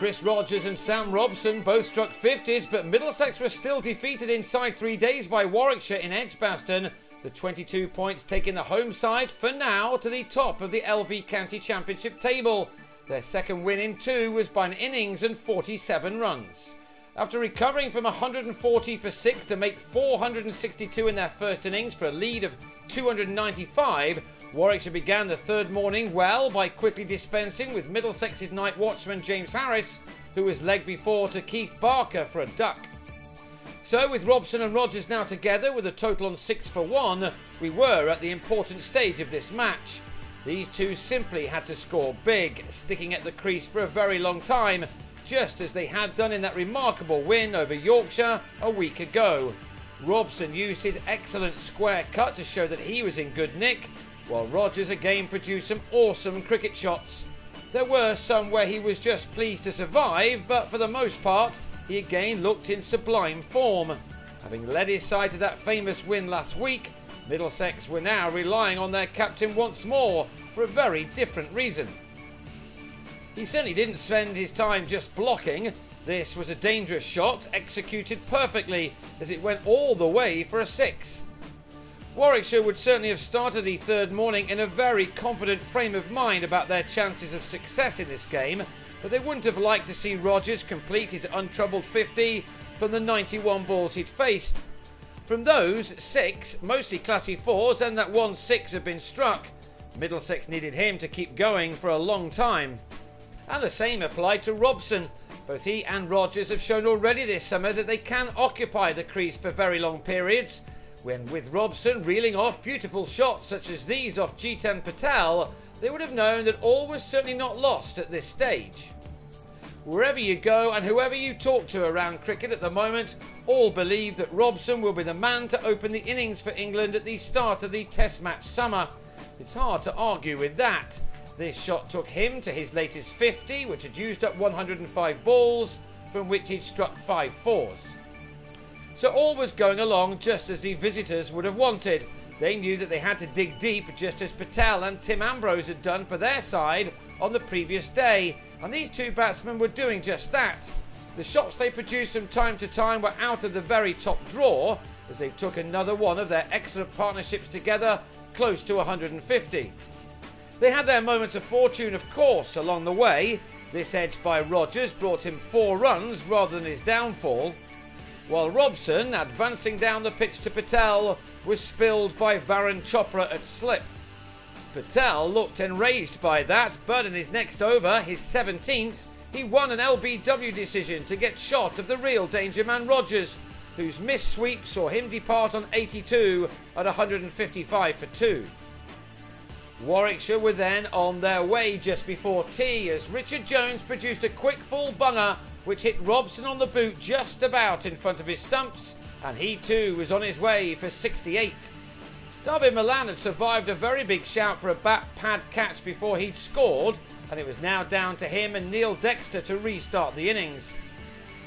Chris Rogers and Sam Robson both struck 50s, but Middlesex was still defeated inside 3 days by Warwickshire in Edgbaston. The 22 points taking the home side, for now, to the top of the LV County Championship table. Their second win in 2 was by an innings and 47 runs. After recovering from 140 for 6 to make 462 in their first innings for a lead of 295, Warwickshire began the third morning well by quickly dispensing with Middlesex's night watchman James Harris, who was legged before to Keith Barker for a duck. So with Robson and Rogers now together with a total on 6 for 1, we were at the important stage of this match. These two simply had to score big, sticking at the crease for a very long time, just as they had done in that remarkable win over Yorkshire a week ago. Robson used his excellent square cut to show that he was in good nick, while Rogers again produced some awesome cricket shots. There were some where he was just pleased to survive, but for the most part, he again looked in sublime form. Having led his side to that famous win last week, Middlesex were now relying on their captain once more for a very different reason. He certainly didn't spend his time just blocking. This was a dangerous shot, executed perfectly as it went all the way for a 6. Warwickshire would certainly have started the third morning in a very confident frame of mind about their chances of success in this game, but they wouldn't have liked to see Rogers complete his untroubled 50 from the 91 balls he'd faced. From those, 6, mostly classy 4s, and that 1 6 had been struck. Middlesex needed him to keep going for a long time. And the same applied to Robson. Both he and Rogers have shown already this summer that they can occupy the crease for very long periods, when with Robson reeling off beautiful shots such as these off Jitan Patel, they would have known that all was certainly not lost at this stage. Wherever you go and whoever you talk to around cricket at the moment, all believe that Robson will be the man to open the innings for England at the start of the Test match summer. It's hard to argue with that. This shot took him to his latest 50, which had used up 105 balls, from which he'd struck 5 4s. So all was going along just as the visitors would have wanted. They knew that they had to dig deep, just as Patel and Tim Ambrose had done for their side on the previous day, and these two batsmen were doing just that. The shots they produced from time to time were out of the very top drawer, as they took another one of their excellent partnerships together, close to 150. They had their moments of fortune, of course, along the way. This edge by Rogers brought him 4 runs rather than his downfall, while Robson, advancing down the pitch to Patel, was spilled by Varun Chopra at slip. Patel looked enraged by that, but in his next over, his 17th, he won an LBW decision to get shot of the real danger man Rogers, whose missed sweep saw him depart on 82 at 155 for 2. Warwickshire were then on their way just before tea as Richard Jones produced a quick full bunger which hit Robson on the boot just about in front of his stumps, and he too was on his way for 68. David Milan had survived a very big shout for a bat pad catch before he'd scored, and it was now down to him and Neil Dexter to restart the innings.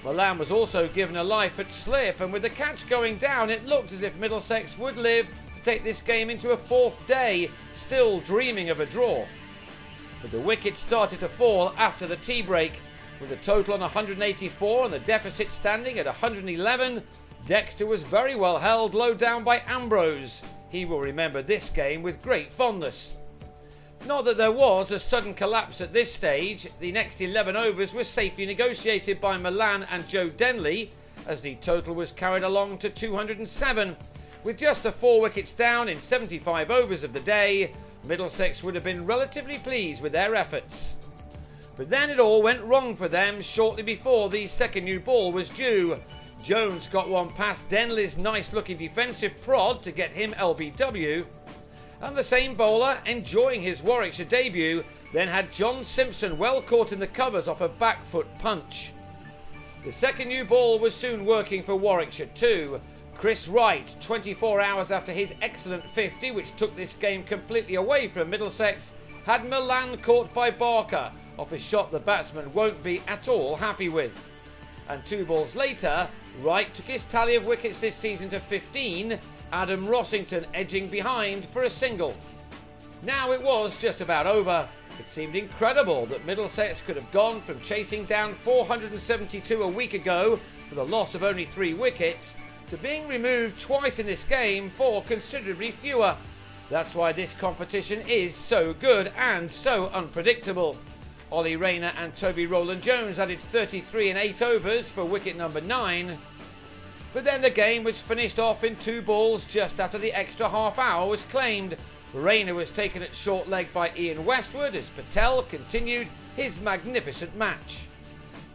Milan was also given a life at slip, and with the catch going down it looked as if Middlesex would live to take this game into a 4th day, still dreaming of a draw. But the wicket started to fall after the tea break. With a total on 184 and the deficit standing at 111, Dexter was very well held low down by Ambrose. He will remember this game with great fondness. Not that there was a sudden collapse at this stage. The next 11 overs were safely negotiated by Milan and Joe Denley, as the total was carried along to 207. With just the 4 wickets down in 75 overs of the day, Middlesex would have been relatively pleased with their efforts. But then it all went wrong for them shortly before the second new ball was due. Jones got one past Denley's nice-looking defensive prod to get him LBW, and the same bowler, enjoying his Warwickshire debut, then had John Simpson well caught in the covers off a back foot punch. The second new ball was soon working for Warwickshire too. Chris Wright, 24 hours after his excellent 50, which took this game completely away from Middlesex, had Milan caught by Barker off a shot the batsman won't be at all happy with. And 2 balls later, Wright took his tally of wickets this season to 15, Adam Rossington edging behind for a single. Now it was just about over. It seemed incredible that Middlesex could have gone from chasing down 472 a week ago for the loss of only 3 wickets to being removed twice in this game for considerably fewer. That's why this competition is so good and so unpredictable. Ollie Rayner and Toby Rowland-Jones added 33 in 8 overs for wicket number 9. But then the game was finished off in 2 balls just after the extra half hour was claimed. Rayner was taken at short leg by Ian Westwood as Patel continued his magnificent match.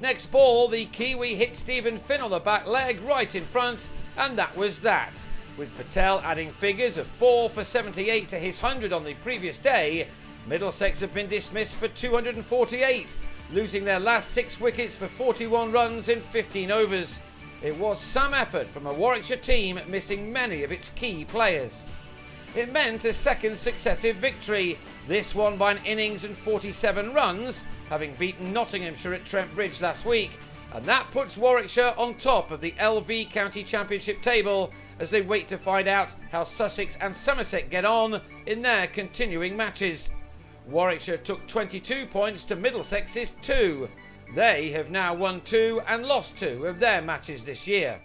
Next ball, the Kiwi hit Stephen Finn on the back leg right in front, and that was that. With Patel adding figures of 4 for 78 to his 100 on the previous day, Middlesex have been dismissed for 248, losing their last 6 wickets for 41 runs in 15 overs. It was some effort from a Warwickshire team missing many of its key players. It meant a second successive victory, this one by an innings and 47 runs, having beaten Nottinghamshire at Trent Bridge last week, and that puts Warwickshire on top of the LV County Championship table as they wait to find out how Sussex and Somerset get on in their continuing matches. Warwickshire took 22 points to Middlesex's 2. They have now won 2 and lost 2 of their matches this year.